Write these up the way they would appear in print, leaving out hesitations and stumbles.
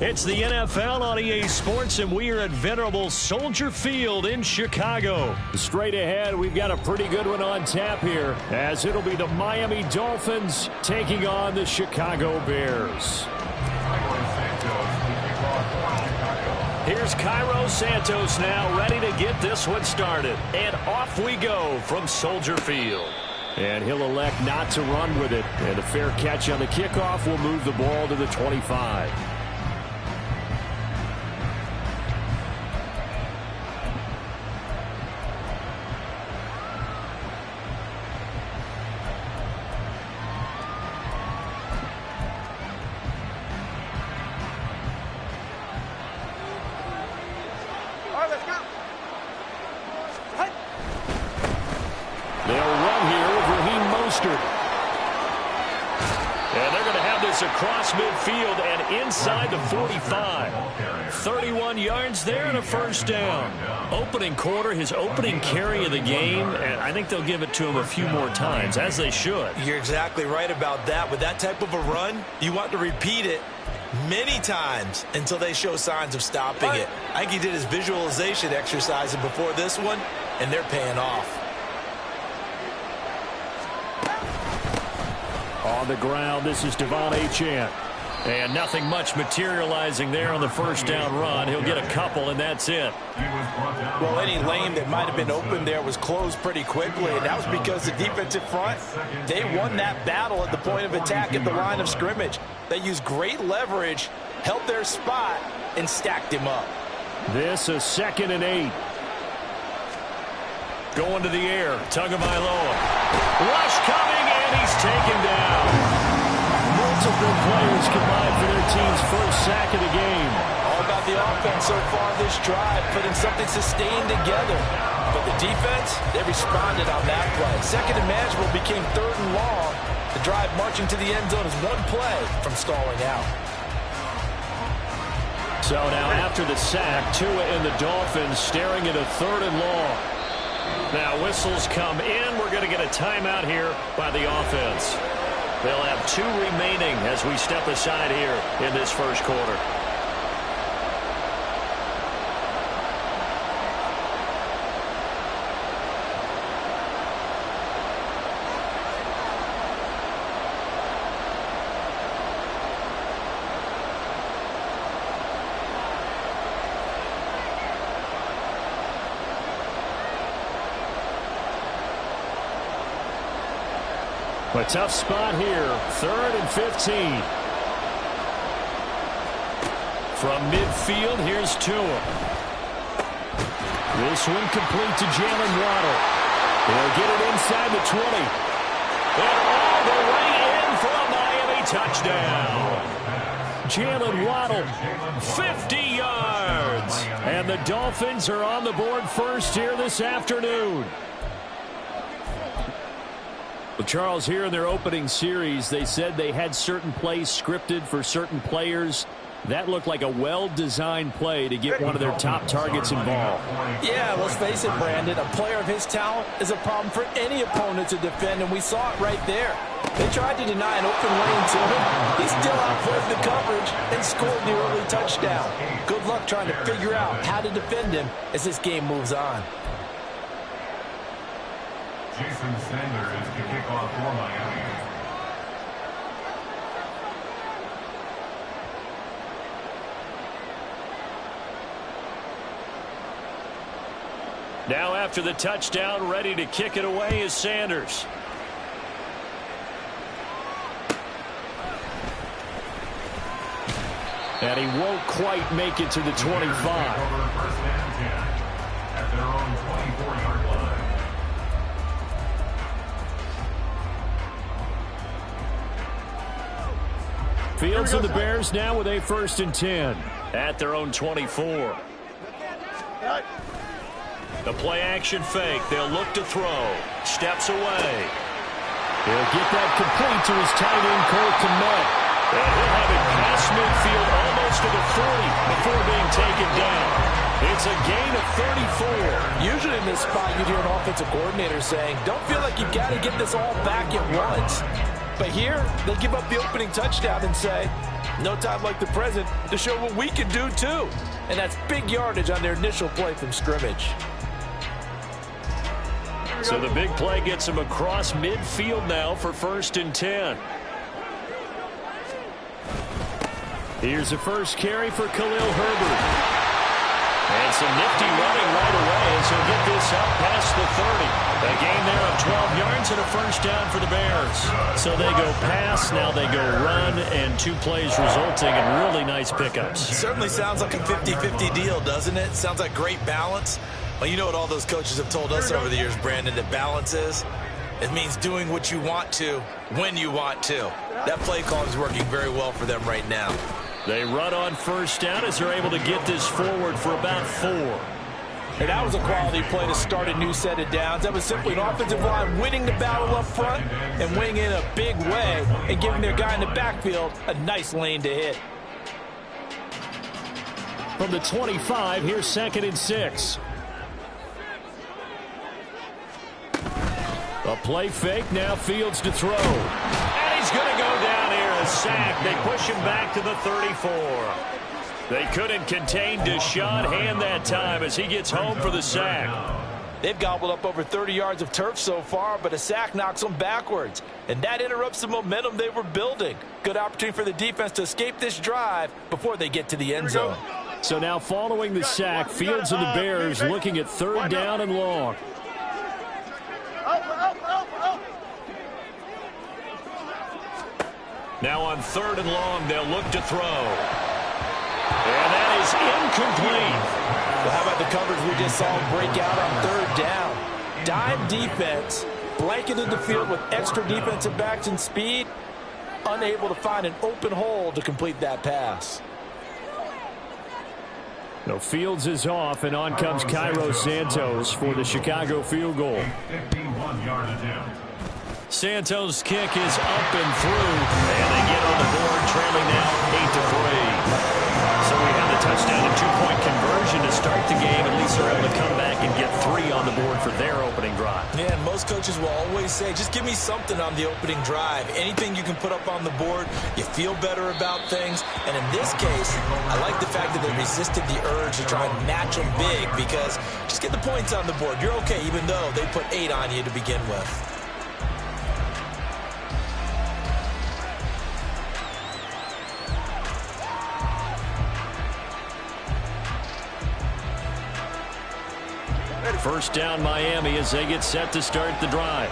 It's the NFL on EA Sports, and we are at venerable Soldier Field in Chicago. Straight ahead, we've got a pretty good one on tap here, as it'll be the Miami Dolphins taking on the Chicago Bears. Here's Cairo Santos now, ready to get this one started. And off we go from Soldier Field. And he'll elect not to run with it. And a fair catch on the kickoff will move the ball to the 25. Across midfield and inside the 45. 31 yards there and a first down. Opening quarter, his opening carry of the game, and I think they'll give it to him a few more times, as they should. You're exactly right about that. With that type of a run, you want to repeat it many times until they show signs of stopping it. I think he did his visualization exercise before this one, and they're paying off. On the ground, this is Devon Achane. And nothing much materializing there on the first down run. He'll get a couple, and that's it. Well, any lane that might have been open there was closed pretty quickly, and that was because the defensive front, they won that battle at the point of attack at the line of scrimmage. They used great leverage, held their spot, and stacked him up. This is 2nd and 8. Going to the air, Tagovailoa. Rush coming, and he's taken down. Multiple players combined for their team's first sack of the game. All about the offense so far this drive, putting something sustained together. But the defense, they responded on that play. Second and manageable became 3rd and long. The drive marching to the end zone is one play from stalling out. So now after the sack, Tua and the Dolphins staring at a 3rd and long. Now whistles come in. We're going to get a timeout here by the offense. They'll have 2 remaining as we step aside here in this first quarter. A tough spot here, 3rd and 15. From midfield, here's Tua. This one complete to Jalen Waddle. He'll get it inside the 20. And all the way in for a Miami touchdown. Jalen Waddle, 50 yards. And the Dolphins are on the board first here this afternoon. Well, Charles, here in their opening series, they said they had certain plays scripted for certain players. That looked like a well-designed play to get one of their top targets involved. Yeah, let's face it, Brandon. A player of his talent is a problem for any opponent to defend, and we saw it right there. They tried to deny an open lane to him. He still outplayed the coverage and scored the early touchdown. Good luck trying to figure out how to defend him as this game moves on. Jason Sanders to kick off for Miami. Now after the touchdown, ready to kick it away is Sanders. And he won't quite make it to the 25. First and 10 at their own 24-yard line. Fields of the Bears now with a 1st and 10 at their own 24. The play action fake. They'll look to throw. Steps away. He'll get that complete to his tight end, Cole Kmet. And he'll have it past midfield almost to the 40 before being taken down. It's a gain of 34. Usually in this spot, you'd hear an offensive coordinator saying, don't feel like you've got to get this all back at once. But here, they give up the opening touchdown and say, no time like the present to show what we can do too. And that's big yardage on their initial play from scrimmage. So the big play gets him across midfield now for 1st and 10. Here's the first carry for Khalil Herbert. And some nifty running right away as he'll get this up past the 30. A gain there of 12 yards and a first down for the Bears. So they go pass, now they go run, and 2 plays resulting in really nice pickups. It certainly sounds like a 50-50 deal, doesn't it? Sounds like great balance. Well, you know what all those coaches have told us over the years, Brandon, that balance is? It means doing what you want to when you want to. That play call is working very well for them right now. They run on first down as they're able to get this forward for about 4. And that was a quality play to start a new set of downs. That was simply an offensive line winning the battle up front and winning in a big way and giving their guy in the backfield a nice lane to hit. From the 25, here's 2nd and 6. A play fake, now Fields to throw. And he's going to go down here, a sack. They push him back to the 34. They couldn't contain Deshaun Hand that time as he gets home for the sack. They've gobbled up over 30 yards of turf so far, but a sack knocks them backwards. And that interrupts the momentum they were building. Good opportunity for the defense to escape this drive before they get to the end zone. So now following the sack, Fields and the Bears looking at 3rd down and long. Now on 3rd and long, they'll look to throw. And that is incomplete. Well, how about the coverage we just saw him break out on 3rd down? Dime defense, blanketed the field with extra defensive backs and speed, unable to find an open hole to complete that pass. No, Fields is off, and on comes Cairo Santos for the Chicago field goal. 51-yard attempt. Santos' kick is up and through, and they get on the board, trailing now 8-3. So we have the touchdown and 2-point conversion to start the game. At least they're able to come back and get 3 on the board for their opening drive. Yeah, and most coaches will always say, just give me something on the opening drive. Anything you can put up on the board, you feel better about things. And in this case, I like the fact that they resisted the urge to try and match them big, because just get the points on the board. You're okay, even though they put 8 on you to begin with. First down Miami as they get set to start the drive.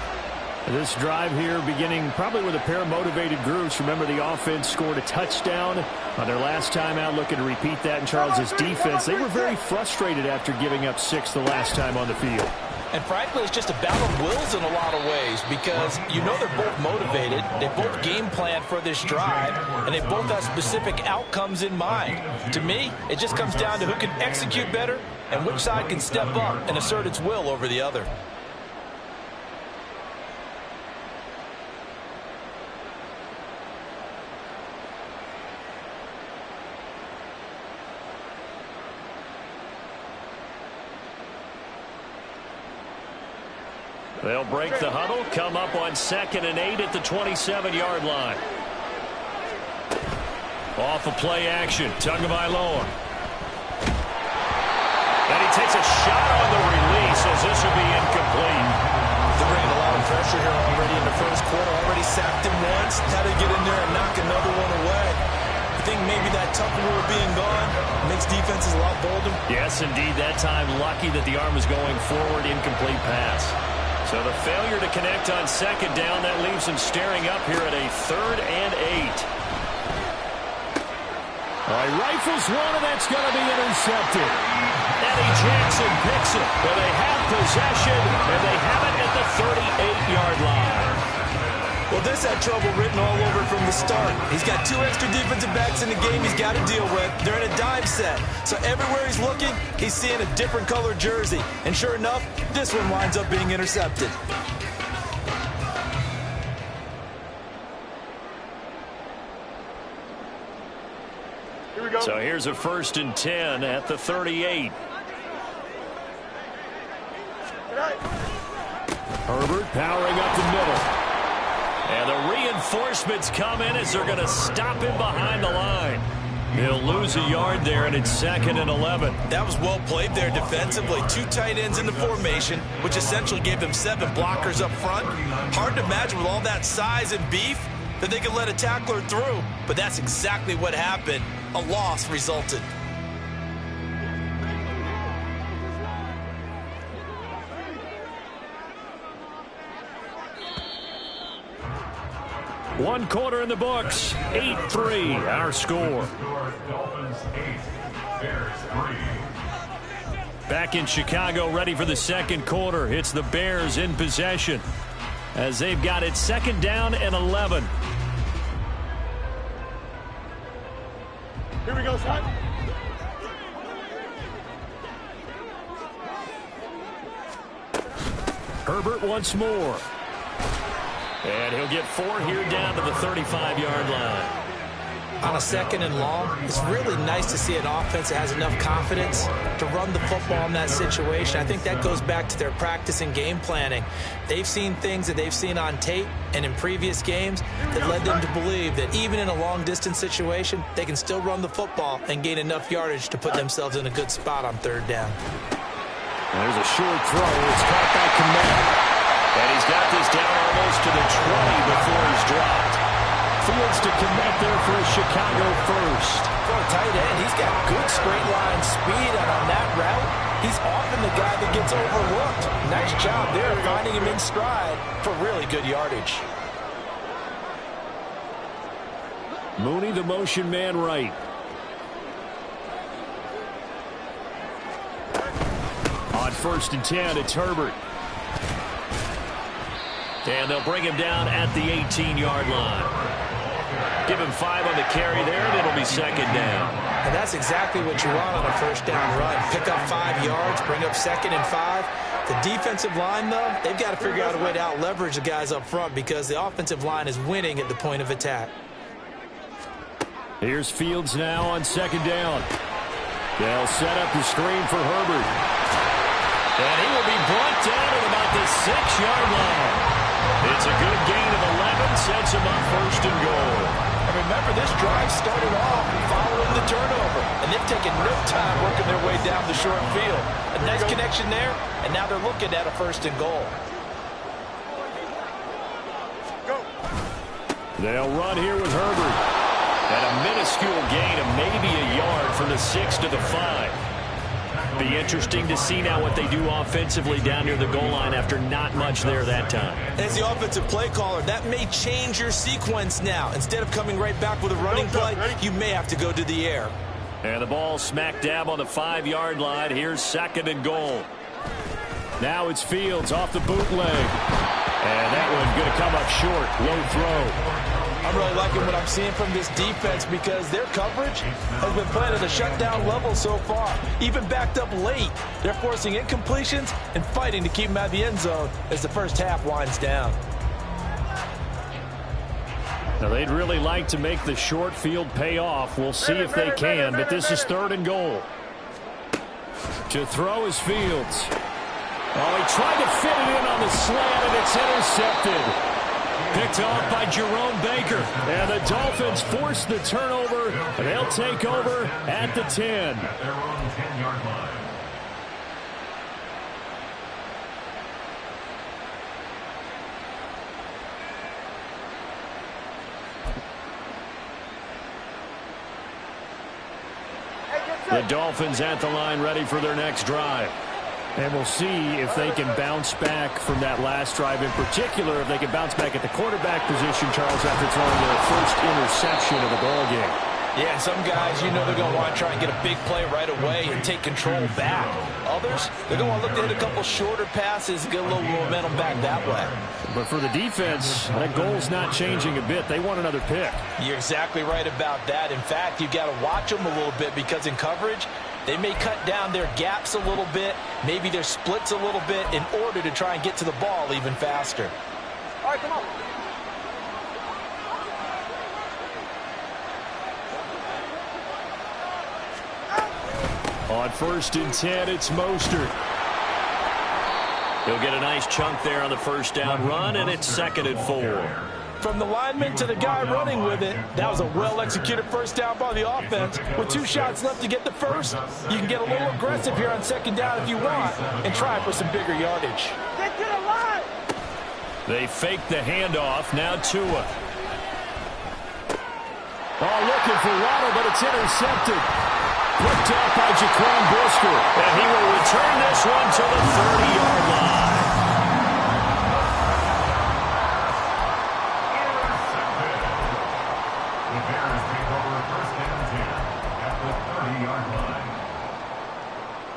This drive here beginning probably with a pair of motivated groups. Remember, the offense scored a touchdown on their last time out. Looking to repeat that in Charles' defense. They were very frustrated after giving up 6 the last time on the field. And frankly, it's just a battle of wills in a lot of ways, because you know they're both motivated, they both game plan for this drive, and they both have specific outcomes in mind. To me, it just comes down to who can execute better and which side can step up and assert its will over the other. They'll break the huddle, come up on 2nd and 8 at the 27-yard line. Off of play action, Tagovailoa. And he takes a shot on the release as this will be incomplete. They're bringing a lot of pressure here already in the first quarter. Already sacked him once, had to get in there and knock another one away. I think maybe that tough rule being gone makes defenses a lot bolder. Yes, indeed. That time, lucky that the arm was going forward, incomplete pass. So the failure to connect on 2nd down, that leaves him staring up here at a 3rd and 8. All right, rifles one, and that's going to be intercepted. Eddie Jackson picks it, but they have possession, and they have it at the 38-yard line. Well, this had trouble written all over from the start. He's got 2 extra defensive backs in the game he's got to deal with. They're in a dime set. So everywhere he's looking, he's seeing a different color jersey. And sure enough, this one winds up being intercepted. Here we go. So here's a 1st and 10 at the 38. Herbert powering up the middle. And the reinforcements come in as they're going to stop him behind the line. They'll lose a yard there, and it's 2nd and 11. That was well played there defensively. 2 tight ends in the formation, which essentially gave them 7 blockers up front. Hard to imagine with all that size and beef that they could let a tackler through, but that's exactly what happened. A loss resulted. One quarter in the books. 8-3, our score. Dolphins 8, Bears 3. Back in Chicago, ready for the second quarter. It's the Bears in possession as they've got it 2nd down and 11. Here we go, son. Herbert once more. And he'll get 4 here down to the 35-yard line. On a 2nd and long, it's really nice to see an offense that has enough confidence to run the football in that situation. I think that goes back to their practice and game planning. They've seen things that they've seen on tape and in previous games that led them to believe that even in a long-distance situation, they can still run the football and gain enough yardage to put themselves in a good spot on 3rd down. There's a short throw. It's caught by Komet. And he's got this down almost to the 20 before he's dropped. Fields to Komet there for a Chicago first. For a tight end, he's got good straight line speed, and on that route, he's often the guy that gets overlooked. Nice job there finding him in stride for really good yardage. Mooney, the motion man right. On 1st and 10, it's Herbert. And they'll bring him down at the 18-yard line. Give him 5 on the carry there, and it'll be 2nd down. And that's exactly what you want on a 1st down run. Pick up 5 yards, bring up 2nd and 5. The defensive line, though, they've got to figure out a way to out-leverage the guys up front because the offensive line is winning at the point of attack. Here's Fields now on 2nd down. They'll set up the screen for Herbert. And he will be brought down at about the 6-yard line. It's a good gain of 11, sets him up 1st and goal. And remember, this drive started off following the turnover, and they've taken no time working their way down the short field. A nice connection there, and now they're looking at a 1st and goal. They'll run here with Herbert. At a minuscule gain of maybe a yard from the 6 to the 5. Be interesting to see now what they do offensively down near the goal line after not much there that time. As the offensive play caller, that may change your sequence now. Instead of coming right back with a running play, you may have to go to the air. And the ball smack dab on the 5-yard line. Here's 2nd and goal. Now it's Fields off the bootleg. And that one's going to come up short. Low throw. I'm really liking what I'm seeing from this defense because their coverage has been playing at a shutdown level so far. Even backed up late, they're forcing incompletions and fighting to keep them out of the end zone as the first half winds down. Now, they'd really like to make the short field pay off. We'll see if they can, but this is 3rd and goal. To throw is Fields. Oh, he tried to fit it in on the slant, and it's intercepted. Picked off by Jerome Baker. And the Dolphins force the turnover, and they'll take over at the 10. At their own 10-yard line. The Dolphins at the line ready for their next drive. And we'll see if they can bounce back from that last drive, in particular, if they can bounce back at the quarterback position, Charles, after throwing their first interception of the ball game. Yeah, some guys, you know they're going to want to try and get a big play right away and take control back. Others, they're going to want to look to hit a couple shorter passes and get a little momentum back that way. But for the defense, that goal's not changing a bit. They want another pick. You're exactly right about that. In fact, you've got to watch them a little bit because in coverage, they may cut down their gaps a little bit, maybe their splits a little bit in order to try and get to the ball even faster. All right, come on. On 1st and 10, it's Mostert. He'll get a nice chunk there on the 1st down run, and it's 2nd and 4. From the lineman to the guy running with it, that was a well-executed first down by the offense. With 2 shots left to get the first, you can get a little aggressive here on second down if you want and try for some bigger yardage. Get to the line! They fake the handoff. Now Tua. Oh, looking for Waddle, but it's intercepted. Picked up by Jaquan Brisker. And he will return this one to the 30-yard line. The Bears take over first and 10 at the 30-yard line.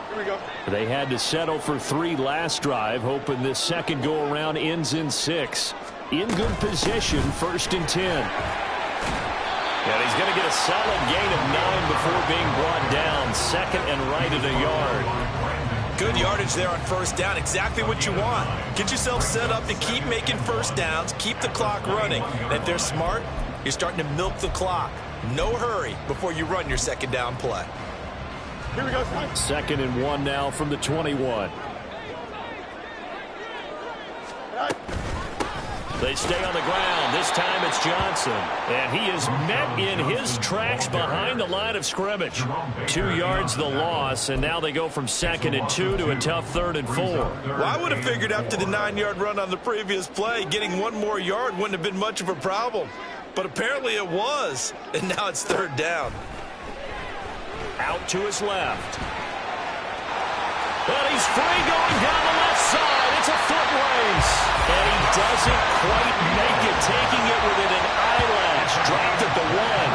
Here we go. They had to settle for 3 last drive, hoping this second go-around ends in 6. In good position, first and 10. And he's going to get a solid gain of 9 before being brought down. Second and right at a yard. Good yardage there on first down. Exactly what you want. Get yourself set up to keep making first downs, keep the clock running. And if they're smart, you're starting to milk the clock. No hurry before you run your second down play. Here we go. Second and 1 now from the 21. They stay on the ground. This time it's Johnson. And he is met in his tracks behind the line of scrimmage. 2 yards the loss, and now they go from second and 2 to a tough third and 4. Well, I would have figured after the 9-yard run on the previous play, getting 1 more yard wouldn't have been much of a problem. But apparently it was, and now it's third down. Out to his left. And he's free going down the left side. It's a foot race. And he doesn't quite make it, taking it within an eyelash. Dropped at the 1.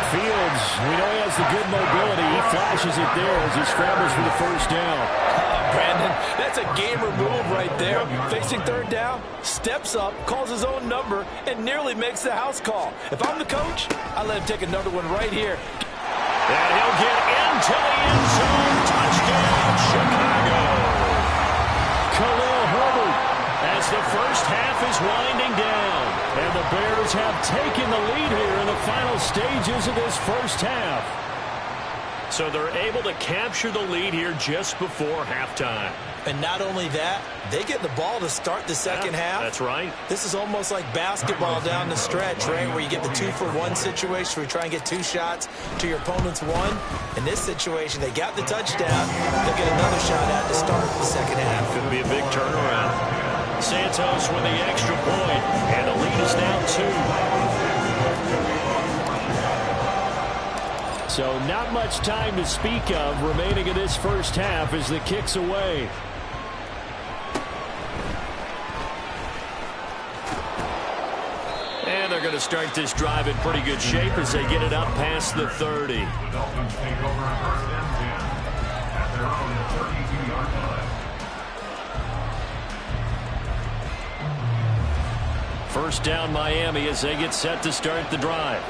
Fields, we know he has the good mobility. He flashes it there as he scrambles for the first down. Brandon, that's a gamer move right there. Facing third down, steps up, calls his own number, and nearly makes the house call. If I'm the coach, I let him take another one right here. And he'll get into the end zone. Touchdown, Chicago. Khalil Herbert as the first half is winding down. And the Bears have taken the lead here in the final stages of this first half. So they're able to capture the lead here just before halftime. And not only that, they get the ball to start the second half. That's right. This is almost like basketball down the stretch, right, where you get the 2-for-1 situation where you try and get 2 shots to your opponent's 1. In this situation, they got the touchdown. They'll get another shot at to start the second half. Could be a big turnaround. Santos with the extra point, and the lead is now 2. So not much time to speak of remaining in this first half as the kick's away. And they're going to start this drive in pretty good shape as they get it up past the 30. The Dolphins take over first and 10 at their own 32-yard line. First down Miami as they get set to start the drive.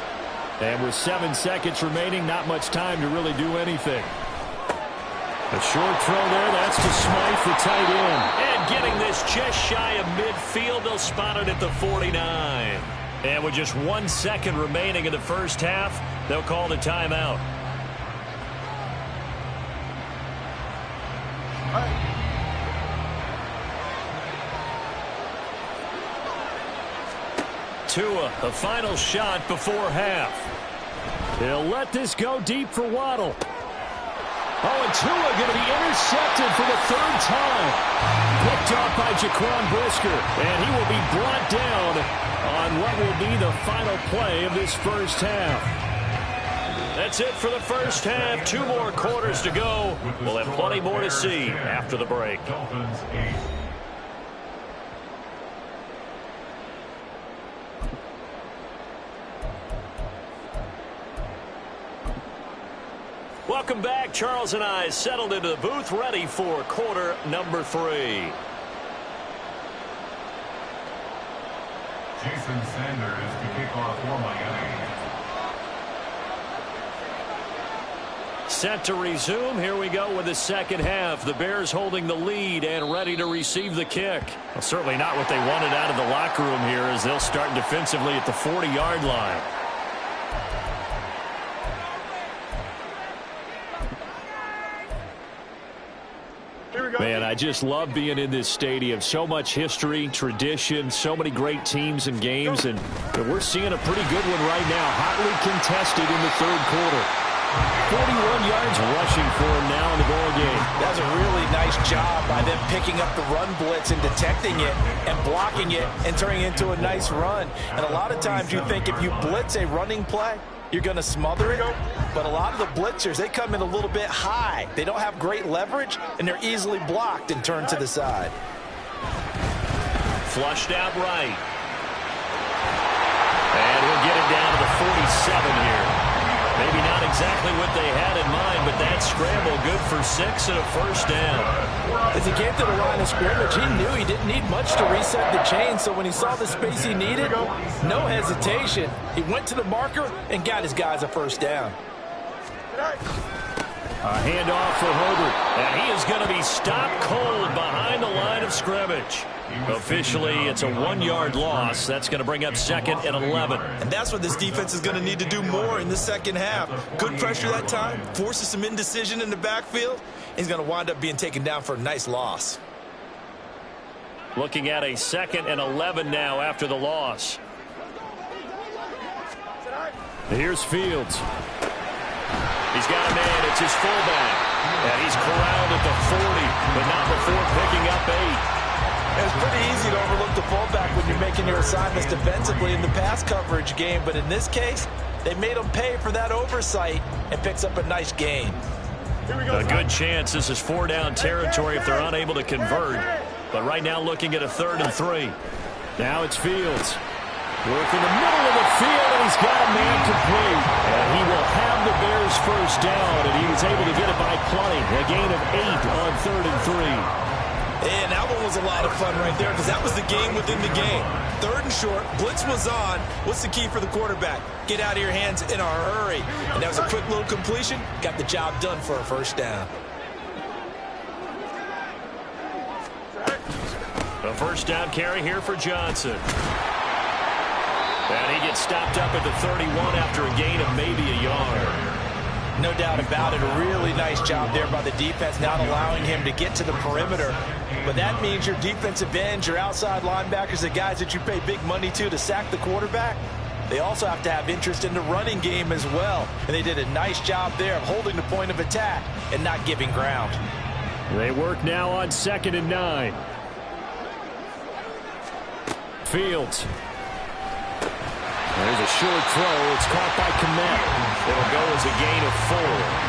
And with 7 seconds remaining, not much time to really do anything. A short throw there, that's to Smythe, the tight end. And getting this just shy of midfield, they'll spot it at the 49. And with just 1 second remaining in the first half, they'll call the timeout. Tua, the final shot before half. He'll let this go deep for Waddle. Oh, and Tua going to be intercepted for the 3rd time. Picked off by Jaquan Brisker, and he will be brought down on what will be the final play of this first half. That's it for the first half. 2 more quarters to go. We'll have plenty more to see after the break. Dolphins 8. Welcome back. Charles and I settled into the booth, ready for quarter number 3. Jason Sanders to kick off for Miami. Set to resume. Here we go with the second half. The Bears holding the lead and ready to receive the kick. Well, certainly not what they wanted out of the locker room here as they'll start defensively at the 40-yard line. Man, I just love being in this stadium. So much history, tradition, so many great teams and games, and we're seeing a pretty good one right now. Hotly contested in the third quarter. 41 yards rushing for him now in the ball game. That's a really nice job by them picking up the run blitz and detecting it and blocking it and turning it into a nice run. And a lot of times you think if you blitz a running play, you're going to smother it. But a lot of the blitzers, they come in a little bit high. They don't have great leverage, and they're easily blocked and turned to the side. Flushed out right. And he'll get it down to the 47 here. Maybe not exactly what they had in mind, but that scramble good for 6 and a first down. As he came to the line of scrimmage, he knew he didn't need much to reset the chain, so when he saw the space he needed, no hesitation. He went to the marker and got his guys a first down. A handoff for Herbert, and he is going to be stopped cold behind the line of scrimmage. Officially, it's a 1-yard loss. That's going to bring up 2nd and 11. And that's what this defense is going to need to do more in the second half. Good pressure that time, forces some indecision in the backfield. He's going to wind up being taken down for a nice loss. Looking at a 2nd and 11 now after the loss. Here's Fields. He's got a man. It's his fullback. And he's corralled at the 40, but not before picking up 8. It's pretty easy to overlook the fullback when you're making your assignments defensively in the pass coverage game. But in this case, they made him pay for that oversight and picks up a nice gain. A good chance this is 4-down territory if they're unable to convert. But right now looking at a 3rd and 3. Now it's Fields. Work in the middle of the field, and he's got a man complete. And he will have the Bears first down, and he was able to get it by plenty. A gain of 8 on 3rd and 3. And that one was a lot of fun right there because that was the game within the game. 3rd and short, blitz was on. What's the key for the quarterback? Get out of your hands in a hurry. And that was a quick little completion. Got the job done for a first down. A first down carry here for Johnson. And he gets stopped up at the 31 after a gain of maybe a yard. No doubt about it. A really nice job there by the defense, not allowing him to get to the perimeter. But that means your defensive ends, your outside linebackers, the guys that you pay big money to sack the quarterback, they also have to have interest in the running game as well. And they did a nice job there of holding the point of attack and not giving ground. They work now on 2nd and 9. Fields. There's a short throw. It's caught by Kmet. It'll go as a gain of 4.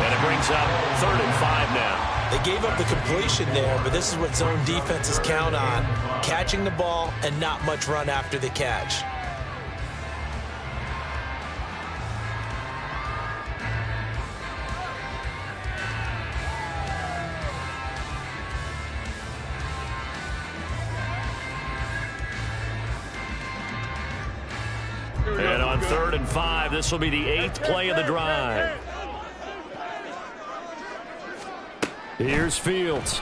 And it brings up 3rd and 5 now. They gave up the completion there, but this is what zone defenses count on. Catching the ball and not much run after the catch. And on 3rd and 5, this will be the 8th play of the drive. Here's Fields.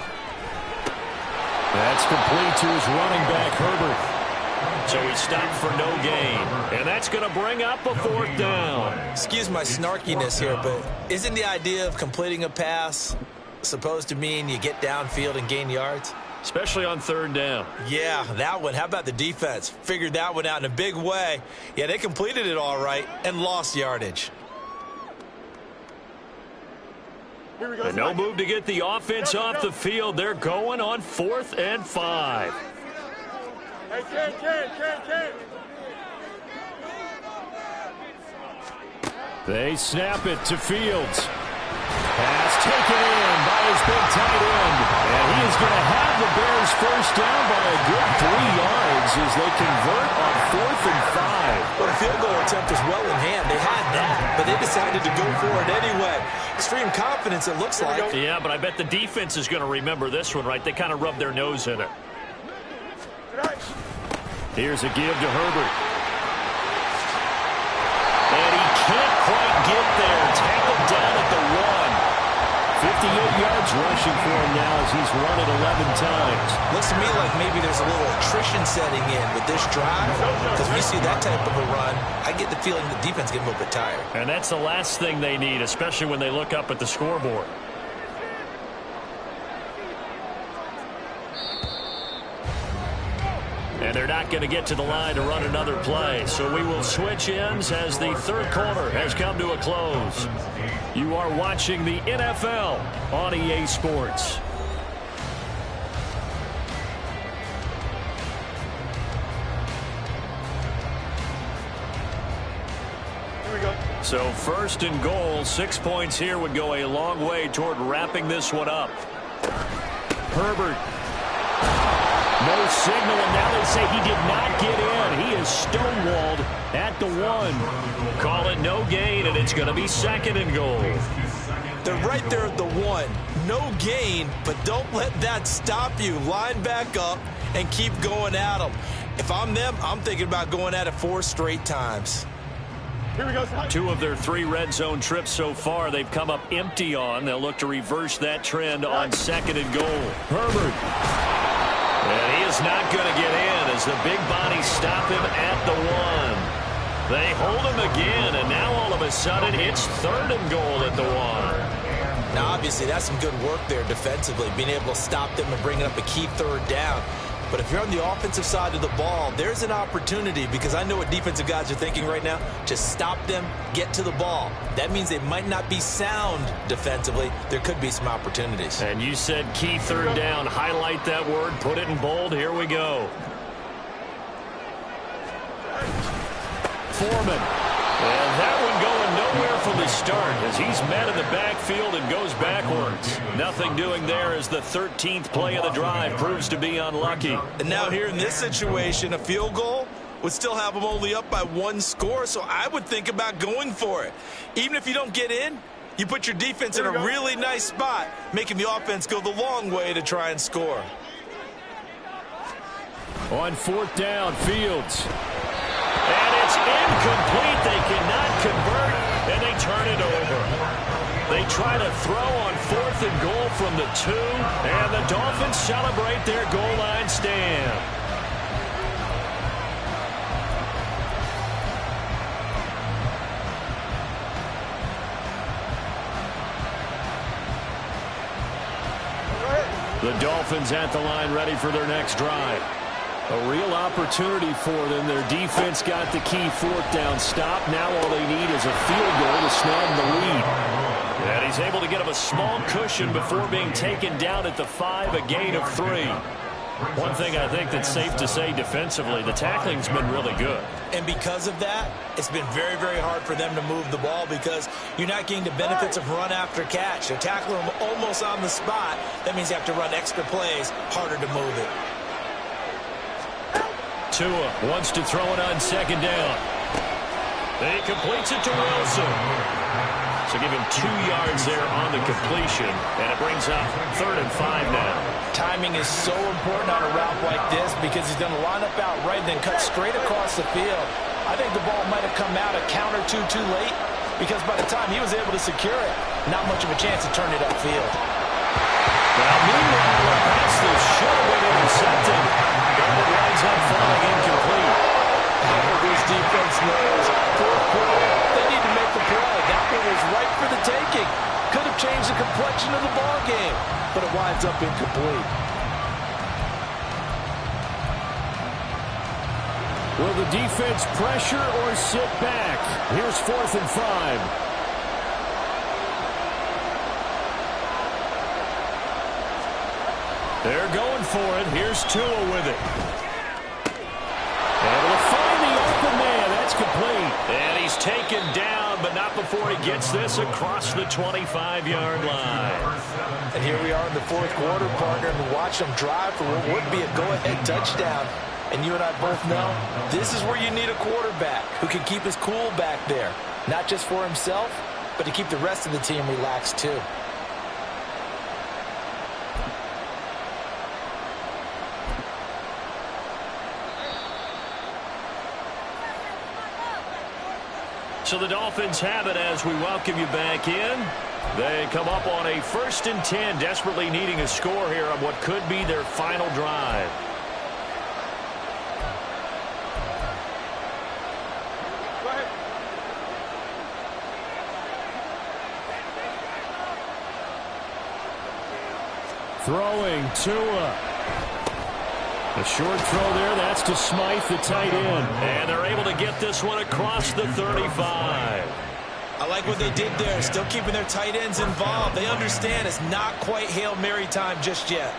That's complete to his running back, Herbert. So he stopped for no gain. And that's going to bring up a 4th down. Excuse my snarkiness here, but isn't the idea of completing a pass supposed to mean you get downfield and gain yards? Especially on 3rd down. Yeah, that one. How about the defense? Figured that one out in a big way. Yeah, they completed it all right and lost yardage. Here we go. And no move to get the offense off the field. They're going on 4th and 5. Hey, Ken. They snap it to Fields. Pass taken in by his big tight end. And he is going to have the Bears first down by a good 3 yards as they convert on 4th and 5. Well, the field goal attempt was well in hand. They had that, but they decided to go for it anyway. Extreme confidence, it looks like. Yeah, but I bet the defense is going to remember this one, right? They kind of rubbed their nose in it. Here's a give to Herbert. And he can't quite get there. Tackled down at the 1. 58 yards rushing for him now as he's run it 11 times. Looks to me like maybe there's a little attrition setting in with this drive. Because when you see that type of a run, I get the feeling the defense getting a little bit tired. And that's the last thing they need, especially when they look up at the scoreboard. And they're not going to get to the line to run another play. So we will switch ends as the third quarter has come to a close. You are watching the NFL on EA Sports. So first and goal, 6 points here would go a long way toward wrapping this one up. Herbert. No signal, and now they say he did not get in. He is stonewalled at the 1. Call it no gain, and it's going to be second and goal. They're right there at the 1. No gain, but don't let that stop you. Line back up and keep going at them. If I'm them, I'm thinking about going at it 4 straight times. Here we go. 2 of their 3 red zone trips so far they've come up empty on. They'll look to reverse that trend on second and goal. Herbert. And he is not going to get in as the big bodies stop him at the 1. They hold him again, and now all of a sudden it's third and goal at the 1. Now, obviously, that's some good work there defensively, being able to stop them and bringing up a key third down. But if you're on the offensive side of the ball, there's an opportunity, because I know what defensive guys are thinking right now. Just stop them, get to the ball. That means they might not be sound defensively. There could be some opportunities. And you said key third down. Highlight that word. Put it in bold. Here we go. Foreman. And that one going nowhere from the start as he's met in the backfield and goes backwards. Nothing doing there as the 13th play of the drive proves to be unlucky. And now here in this situation, a field goal would still have them only up by 1 score, so I would think about going for it. Even if you don't get in, you put your defense in a really nice spot, making the offense go the long way to try and score. On 4th down, Fields. And it's incomplete. They cannot convert, and they turn it over. They try to throw on 4th and goal from the 2, and the Dolphins celebrate their goal line stand. The Dolphins at the line ready for their next drive. A real opportunity for them. Their defense got the key 4th down stop. Now all they need is a field goal to snag the lead. And he's able to get him a small cushion before being taken down at the 5, a gain of 3. One thing I think that's safe to say defensively, the tackling's been really good. And because of that, it's been very, very hard for them to move the ball because you're not getting the benefits of run after catch. They're tackling them almost on the spot. That means you have to run extra plays, harder to move it. Tua wants to throw it on 2nd down. He completes it to Wilson. So give him 2 yards there on the completion, and it brings up 3rd and 5 now. Timing is so important on a route like this because he's going to line up out right and then cut straight across the field. I think the ball might have come out a count or 2 too late because by the time he was able to secure it, not much of a chance to turn it upfield. Well, meanwhile, the pass that should have been intercepted, and it winds up falling incomplete. This defense knows 4th quarter, they need to make the play. That one was right for the taking. Could have changed the complexion of the ball game, but it winds up incomplete. Will the defense pressure or sit back? Here's 4th and 5. They're going for it. Here's Tua with it. And will find the open man. That's complete. And he's taken down, but not before he gets this across the 25-yard line. And here we are in the 4th quarter, partner, and watch them drive for what would be a go-ahead touchdown. And you and I both know this is where you need a quarterback who can keep his cool back there. Not just for himself, but to keep the rest of the team relaxed too. So the Dolphins have it as we welcome you back in. They come up on a 1st and 10, desperately needing a score here on what could be their final drive. Go ahead. Throwing Tua. A short throw there. That's to Smythe, the tight end. And they're able to get this one across the 35. I like what they did there, still keeping their tight ends involved. They understand it's not quite Hail Mary time just yet.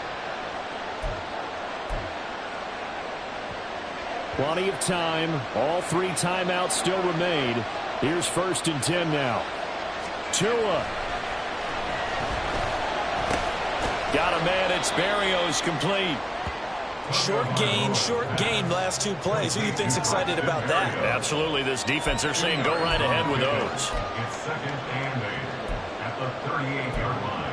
Plenty of time. All 3 timeouts still remain. Here's 1st and 10 now. Tua. Got a man. It's Barrios complete. Short gain last 2 plays. Who do you think's excited about that? Absolutely. This defense, they're saying go right ahead with those. It's 2nd and 8 at the 38-yard line.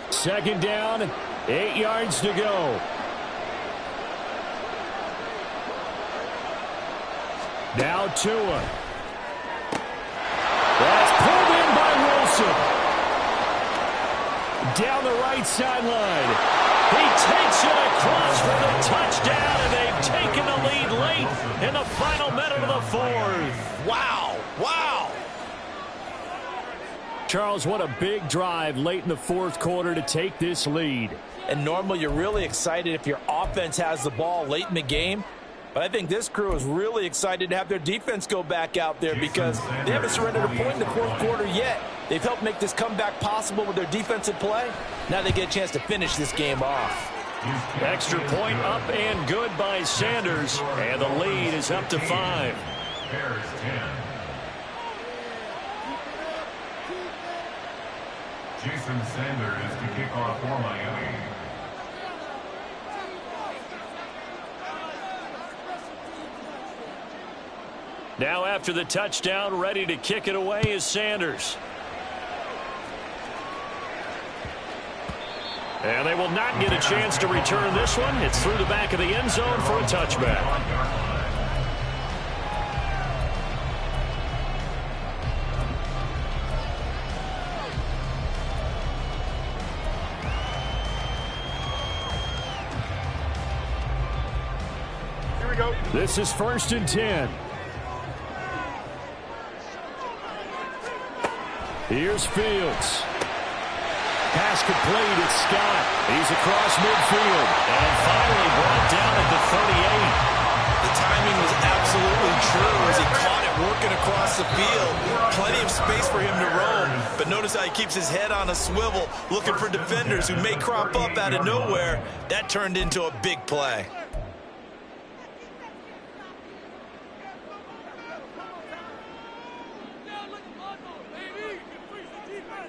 Second down, 8 yards to go. Now Tua. That's pulled in by Wilson. Down the right sideline. He takes it across for the touchdown, and they've taken the lead late in the final minute of the 4th. Wow, wow. Charles, what a big drive late in the 4th quarter to take this lead. And normally you're really excited if your offense has the ball late in the game. But I think this crew is really excited to have their defense go back out there because they haven't surrendered a point in the 4th quarter yet. They've helped make this comeback possible with their defensive play. Now they get a chance to finish this game off. Extra point up and good by Sanders. And the lead is up to 5. Bears 10. Jason Sanders to kick off for Miami. Now after the touchdown, ready to kick it away is Sanders. And they will not get a chance to return this one. It's through the back of the end zone for a touchback. This is 1st and 10. Here's Fields. Pass complete. It's Scott. He's across midfield. And finally brought down at the 38. The timing was absolutely true as he caught it working across the field. Plenty of space for him to roam. But notice how he keeps his head on a swivel looking for defenders who may crop up out of nowhere. That turned into a big play.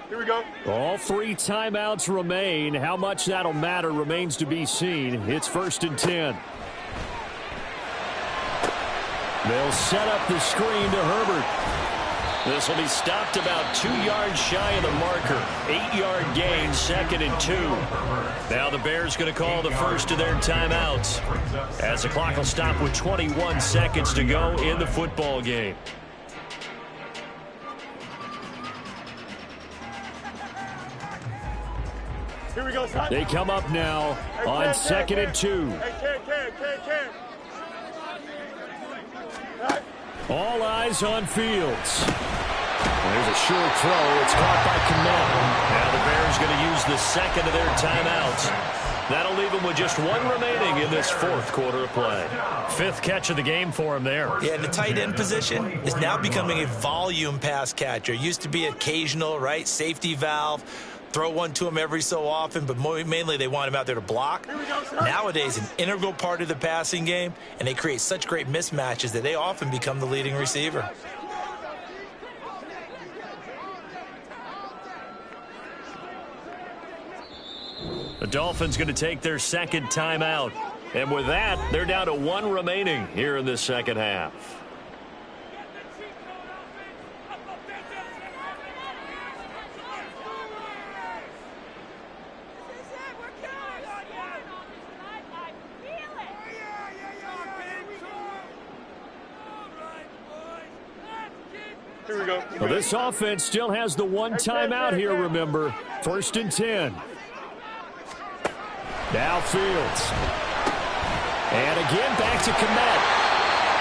Here we go. All 3 timeouts remain. How much that'll matter remains to be seen. It's 1st and 10. They'll set up the screen to Herbert. This will be stopped about 2 yards shy of the marker. 8-yard gain, 2nd and 2. Now the Bears going to call the first of their timeouts as the clock will stop with 21 seconds to go in the football game. Here we go, son. They come up now on 2nd and 2. Hey, All eyes on Fields. There's a short throw. It's caught by Kmet. Now the Bears going to use the second of their timeouts. That'll leave them with just 1 remaining in this 4th quarter of play. 5th catch of the game for him there. Yeah, and the tight end position is now becoming a volume pass catcher. Used to be occasional, right? Safety valve. Throw one to him every so often, but mainly they want him out there to block. Nowadays, an integral part of the passing game, and they create such great mismatches that they often become the leading receiver. The Dolphins going to take their 2nd timeout. And with that, they're down to 1 remaining here in the 2nd half. Here we go. Well, this offense still has the 1 timeout here, remember. 1st and 10. Now Fields. And again, back to Komet.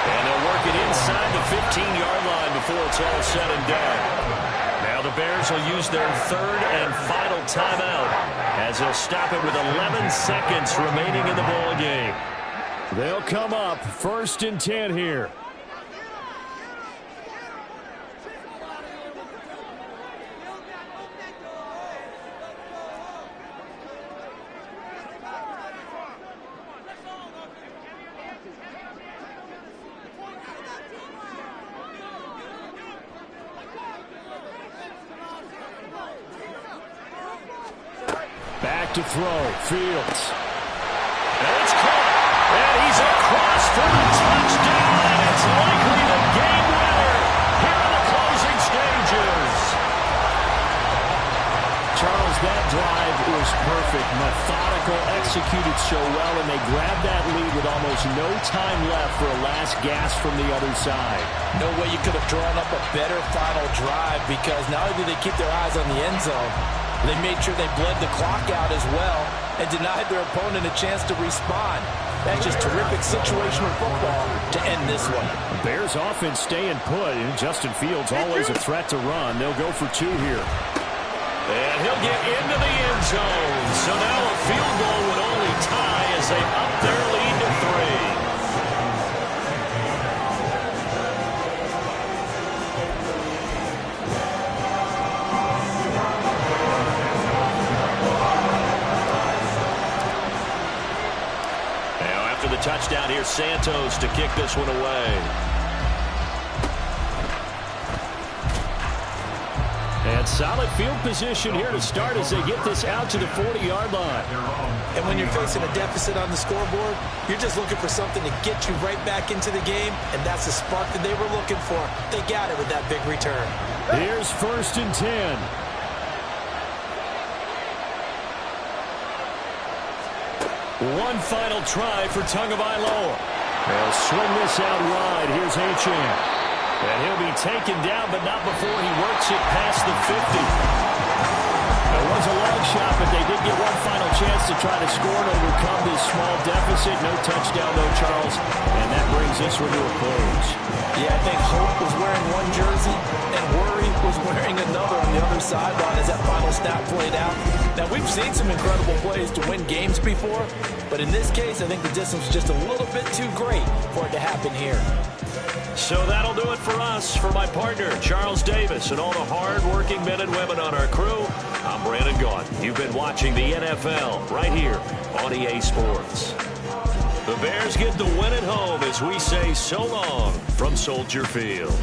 And they'll work it inside the 15-yard line before it's all said and done. Now the Bears will use their third and final timeout as they'll stop it with 11 seconds remaining in the ball game. They'll come up 1st and 10 here. Back to throw. Fields. And it's caught. And he's across for a touchdown. And it's likely the game winner here in the closing stages. Charles, that drive was perfect. Methodical, executed so well, and they grabbed that lead with almost no time left for a last gasp from the other side. No way you could have drawn up a better final drive, because not only did they keep their eyes on the end zone, they made sure they bled the clock out as well and denied their opponent a chance to respond. That's just terrific situational football to end this one. Bears offense staying put. Justin Fields always a threat to run. They'll go for 2 here. And he'll get into the end zone. So now a field goal would only tie as they up their lead to 3. Touchdown here, Santos to kick this one away. And solid field position here to start as they get this out to the 40-yard line. And when you're facing a deficit on the scoreboard, you're just looking for something to get you right back into the game, and that's the spark that they were looking for. They got it with that big return. Here's 1st and 10. One final try for Tagovailoa. They'll swing this out wide. Here's Achane. And he'll be taken down, but not before he works it past the 50. It was a long shot, but they did get one final chance to try to score and overcome this small deficit. No touchdown, though, Charles. And that brings this one to a close. Yeah, I think Hope was wearing one jersey and Worry was wearing another on the other sideline as that final snap played out. Now, we've seen some incredible plays to win games before, but in this case, I think the distance was just a little bit too great for it to happen here. So that'll do it for us. For my partner, Charles Davis, and all the hard-working men and women on our crew, I'm Brandon Gault. You've been watching the NFL right here on EA Sports. The Bears get the win at home as we say so long from Soldier Field.